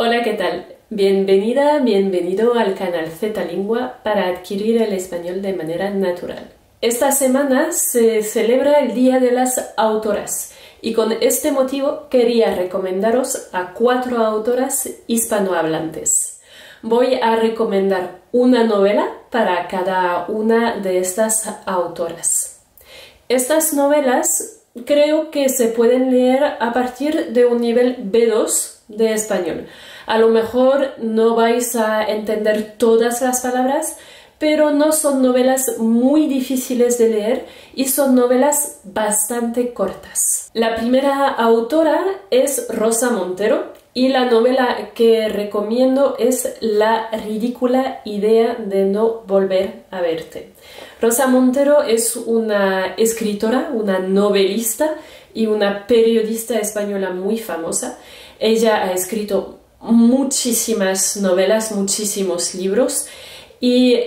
Hola, ¿qué tal? Bienvenida, bienvenido al canal Z-Lingua para adquirir el español de manera natural. Esta semana se celebra el Día de las Autoras y con este motivo quería recomendaros a 4 autoras hispanohablantes. Voy a recomendar una novela para cada una de estas autoras. Estas novelas creo que se pueden leer a partir de un nivel B2 de español. A lo mejor no vais a entender todas las palabras, pero no son novelas muy difíciles de leer y son novelas bastante cortas. La primera autora es Rosa Montero y la novela que recomiendo es La ridícula idea de no volver a verte. Rosa Montero es una escritora, una novelista y una periodista española muy famosa. Ella ha escrito muchísimas novelas, muchísimos libros y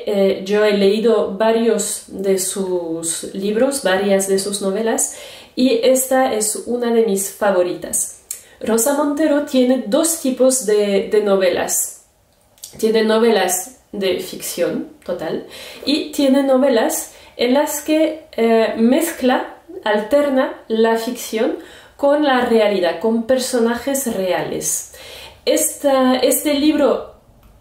yo he leído varios de sus libros, varias de sus novelas y esta es una de mis favoritas. Rosa Montero tiene dos tipos de novelas. Tiene novelas de ficción total y tiene novelas en las que alterna la ficción con la realidad, con personajes reales. Este libro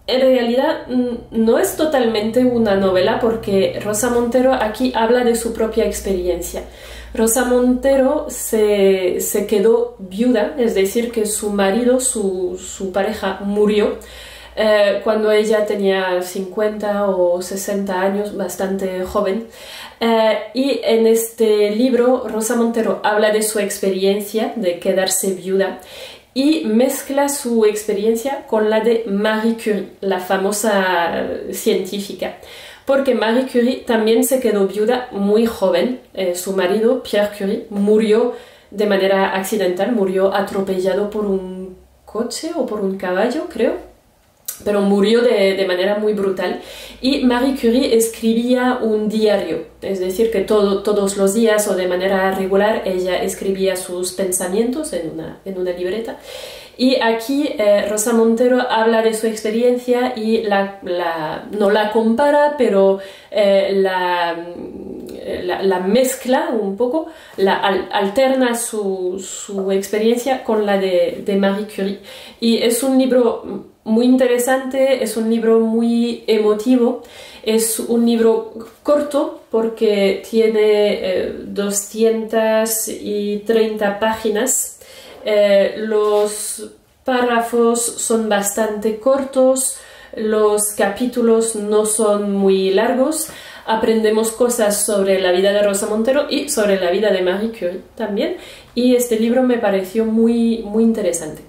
en realidad no es totalmente una novela porque Rosa Montero aquí habla de su propia experiencia. Rosa Montero se quedó viuda, es decir, que su marido, su pareja, murió cuando ella tenía 50 o 60 años, bastante joven. Y en este libro Rosa Montero habla de su experiencia de quedarse viuda y mezcla su experiencia con la de Marie Curie, la famosa científica. Porque Marie Curie también se quedó viuda muy joven. Su marido, Pierre Curie, murió de manera accidental, murió atropellado por un coche o por un caballo, creo. Pero murió de manera muy brutal y Marie Curie escribía un diario, es decir, que todos los días o de manera regular ella escribía sus pensamientos en una libreta. Y aquí Rosa Montero habla de su experiencia y no la compara, pero la mezcla un poco, alterna su experiencia con la de Marie Curie. Y es un libro muy interesante, es un libro muy emotivo, es un libro corto porque tiene 230 páginas. Los párrafos son bastante cortos, los capítulos no son muy largos. Aprendemos cosas sobre la vida de Rosa Montero y sobre la vida de Marie Curie también, y este libro me pareció muy interesante.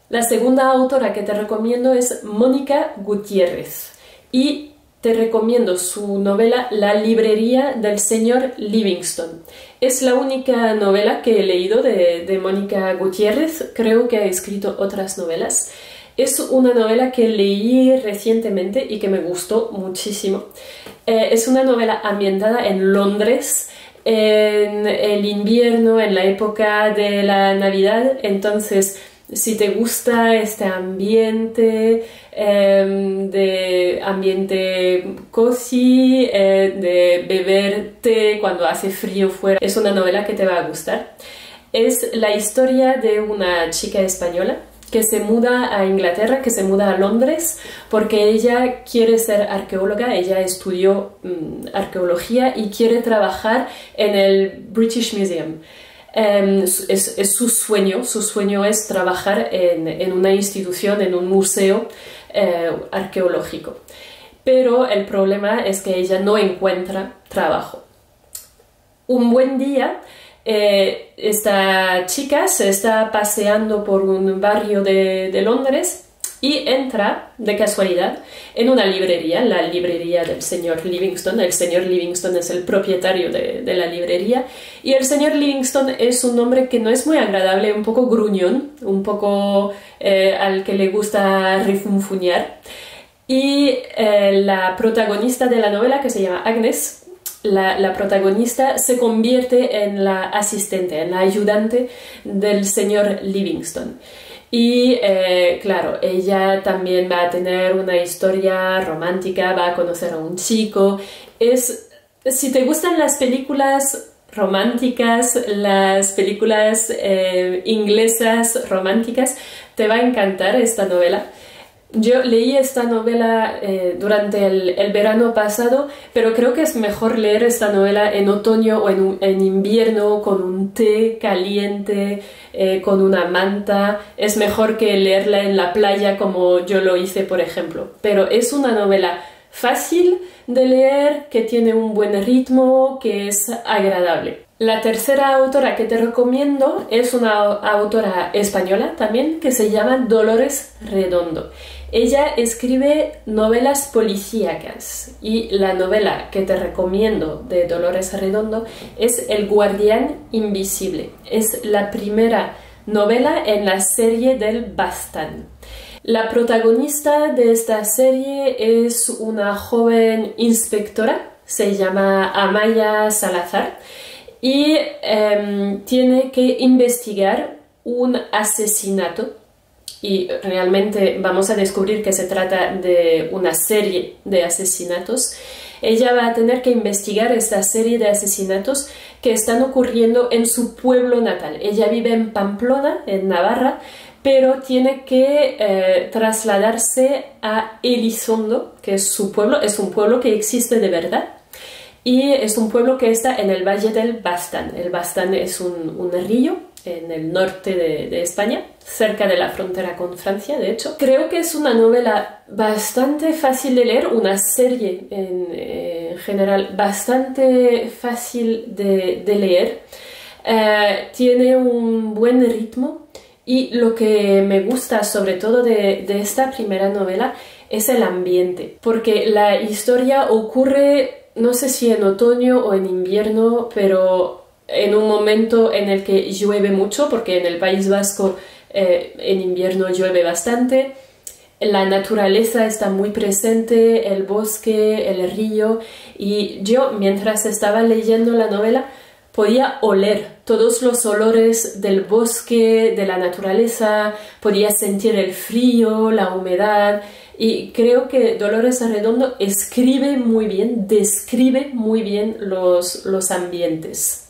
La segunda autora que te recomiendo es Mónica Gutiérrez y te recomiendo su novela La librería del señor Livingstone. Es la única novela que he leído de Mónica Gutiérrez, creo que ha escrito otras novelas. Es una novela que leí recientemente y que me gustó muchísimo. Es una novela ambientada en Londres, en el invierno, en la época de la Navidad. Entonces, si te gusta este ambiente, de ambiente cozy, de beber té cuando hace frío fuera, es una novela que te va a gustar. Es la historia de una chica española que se muda a Inglaterra, que se muda a Londres, porque ella quiere ser arqueóloga. Ella estudió arqueología y quiere trabajar en el British Museum. Es su sueño es trabajar en una institución, en un museo arqueológico. Pero el problema es que ella no encuentra trabajo. Un buen día, esta chica se está paseando por un barrio de Londres y entra de casualidad en una librería, la librería del señor Livingstone. El señor Livingstone es el propietario de la librería y el señor Livingstone es un hombre que no es muy agradable, un poco gruñón, un poco al que le gusta refunfuñar. Y la protagonista de la novela, que se llama Agnes, la protagonista se convierte en la asistente, en la ayudante del señor Livingstone. Y claro, ella también va a tener una historia romántica, va a conocer a un chico. Si te gustan las películas románticas, las películas inglesas románticas, te va a encantar esta novela. Yo leí esta novela durante el verano pasado, pero creo que es mejor leer esta novela en otoño o en invierno con un té caliente, con una manta. Es mejor que leerla en la playa como yo lo hice, por ejemplo. Pero es una novela fácil de leer, que tiene un buen ritmo, que es agradable. La tercera autora que te recomiendo es una autora española también, que se llama Dolores Redondo. Ella escribe novelas policíacas y la novela que te recomiendo de Dolores Redondo es El guardián invisible. Es la primera novela en la serie del Baztán. La protagonista de esta serie es una joven inspectora, se llama Amaya Salazar, y tiene que investigar un asesinato. Y realmente vamos a descubrir que se trata de una serie de asesinatos. Ella va a tener que investigar esta serie de asesinatos que están ocurriendo en su pueblo natal. Ella vive en Pamplona, en Navarra, pero tiene que trasladarse a Elizondo, que es su pueblo, es un pueblo que existe de verdad. Y es un pueblo que está en el Valle del Baztán. El Baztán es un río en el norte de España, cerca de la frontera con Francia, de hecho. Creo que es una novela bastante fácil de leer, una serie en general bastante fácil de leer. Tiene un buen ritmo y lo que me gusta sobre todo de esta primera novela es el ambiente, porque la historia ocurre, no sé si en otoño o en invierno, pero en un momento en el que llueve mucho, porque en el País Vasco en invierno llueve bastante. La naturaleza está muy presente, el bosque, el río, y yo mientras estaba leyendo la novela podía oler todos los olores del bosque, de la naturaleza, podía sentir el frío, la humedad. Y creo que Dolores Redondo escribe muy bien, describe muy bien los ambientes.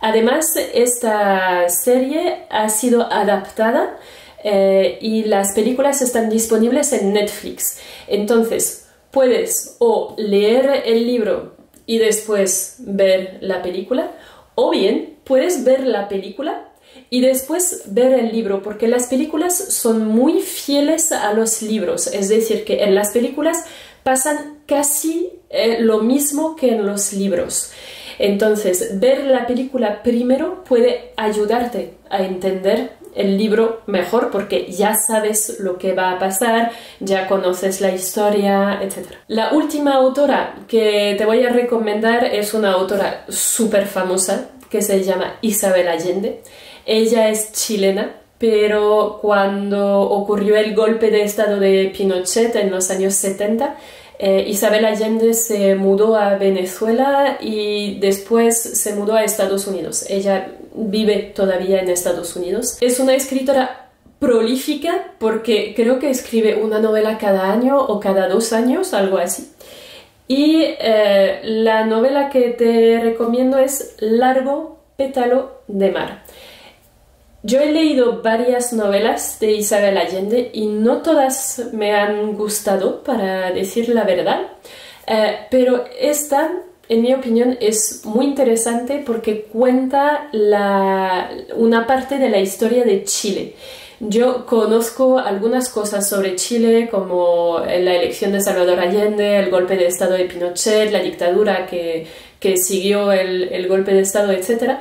Además, esta serie ha sido adaptada y las películas están disponibles en Netflix. Entonces, puedes o leer el libro y después ver la película, o bien puedes ver la película y después ver el libro, porque las películas son muy fieles a los libros, es decir, que en las películas pasan casi lo mismo que en los libros. Entonces, ver la película primero puede ayudarte a entender el libro mejor, porque ya sabes lo que va a pasar, ya conoces la historia, etc. La última autora que te voy a recomendar es una autora súper famosa que se llama Isabel Allende. Ella es chilena, pero cuando ocurrió el golpe de estado de Pinochet en los años 70, Isabel Allende se mudó a Venezuela y después se mudó a Estados Unidos. Ella vive todavía en Estados Unidos. Es una escritora prolífica porque creo que escribe una novela cada año o cada 2 años, algo así. Y la novela que te recomiendo es Largo pétalo de mar. Yo he leído varias novelas de Isabel Allende y no todas me han gustado, para decir la verdad, pero esta, en mi opinión, es muy interesante porque cuenta una parte de la historia de Chile. Yo conozco algunas cosas sobre Chile, como la elección de Salvador Allende, el golpe de estado de Pinochet, la dictadura que siguió el golpe de estado, etc.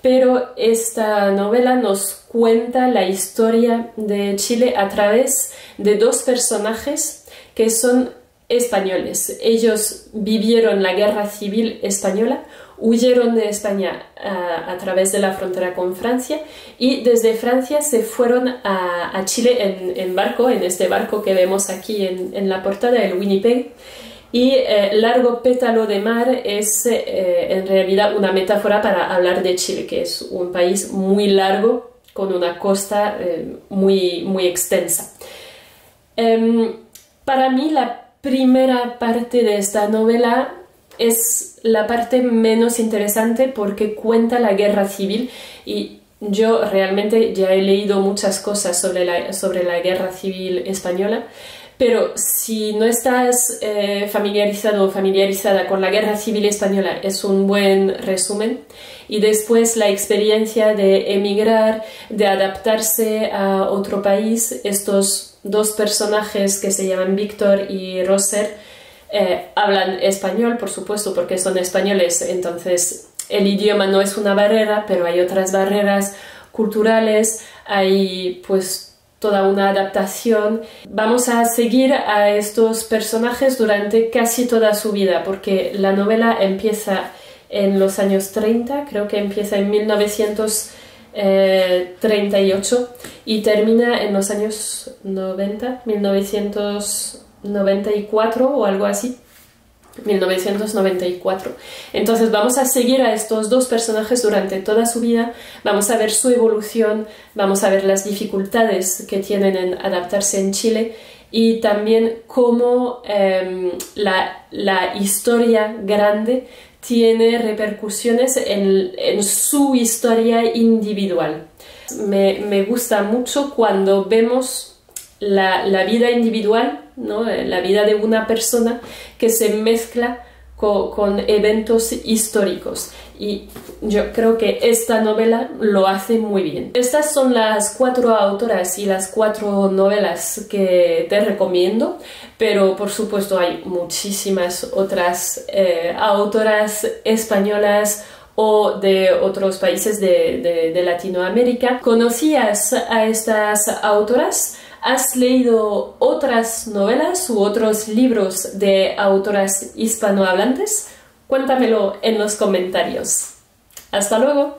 Pero esta novela nos cuenta la historia de Chile a través de 2 personajes que son españoles. Ellos vivieron la Guerra Civil Española, huyeron de España a través de la frontera con Francia y desde Francia se fueron a Chile en barco, en este barco que vemos aquí en la portada, el Winnipeg. Y Largo pétalo de mar es en realidad una metáfora para hablar de Chile, que es un país muy largo con una costa muy, muy extensa. Para mí la primera parte de esta novela es la parte menos interesante porque cuenta la guerra civil y yo realmente ya he leído muchas cosas sobre la guerra civil española, pero si no estás familiarizado o familiarizada con la guerra civil española es un buen resumen. Y después la experiencia de emigrar, de adaptarse a otro país, estos dos personajes que se llaman Víctor y Roser hablan español, por supuesto, porque son españoles, entonces el idioma no es una barrera, pero hay otras barreras culturales, hay pues toda una adaptación. Vamos a seguir a estos personajes durante casi toda su vida, porque la novela empieza en los años 30, creo que empieza en 1938 y termina en los años 90, 1994 o algo así. 1994. Entonces vamos a seguir a estos dos personajes durante toda su vida, vamos a ver su evolución, vamos a ver las dificultades que tienen en adaptarse en Chile y también cómo la historia grande tiene repercusiones en su historia individual. Me gusta mucho cuando vemos la vida individual, ¿no? La vida de una persona que se mezcla con eventos históricos y yo creo que esta novela lo hace muy bien. Estas son las 4 autoras y las 4 novelas que te recomiendo, pero por supuesto hay muchísimas otras autoras españolas o de otros países de Latinoamérica. ¿Conocías a estas autoras? ¿Has leído otras novelas u otros libros de autoras hispanohablantes? Cuéntamelo en los comentarios. ¡Hasta luego!